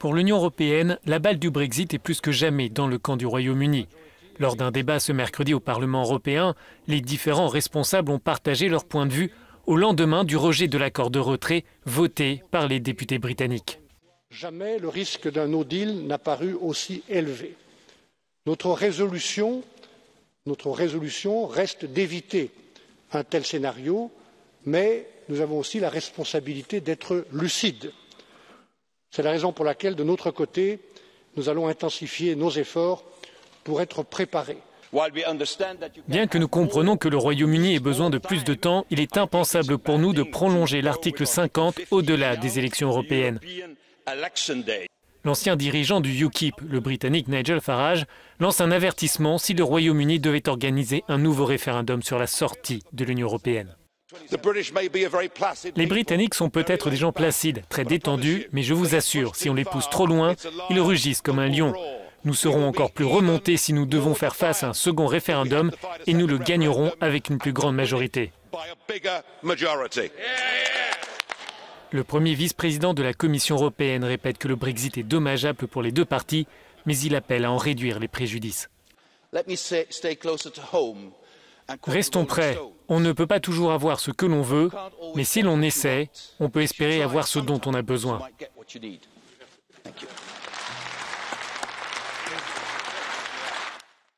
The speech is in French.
Pour l'Union européenne, la balle du Brexit est plus que jamais dans le camp du Royaume-Uni. Lors d'un débat ce mercredi au Parlement européen, les différents responsables ont partagé leur point de vue au lendemain du rejet de l'accord de retrait voté par les députés britanniques. Jamais le risque d'un no deal n'a paru aussi élevé. Notre résolution reste d'éviter un tel scénario, mais nous avons aussi la responsabilité d'être lucides. C'est la raison pour laquelle, de notre côté, nous allons intensifier nos efforts pour être préparés. Bien que nous comprenions que le Royaume-Uni ait besoin de plus de temps, il est impensable pour nous de prolonger l'article 50 au-delà des élections européennes. L'ancien dirigeant du UKIP, le Britannique Nigel Farage, lance un avertissement si le Royaume-Uni devait organiser un nouveau référendum sur la sortie de l'Union européenne. Les Britanniques sont peut-être des gens placides, très détendus, mais je vous assure, si on les pousse trop loin, ils rugissent comme un lion. Nous serons encore plus remontés si nous devons faire face à un second référendum et nous le gagnerons avec une plus grande majorité. Le premier vice-président de la Commission européenne répète que le Brexit est dommageable pour les deux parties, mais il appelle à en réduire les préjudices. Restons prêts. On ne peut pas toujours avoir ce que l'on veut, mais si l'on essaie, on peut espérer avoir ce dont on a besoin.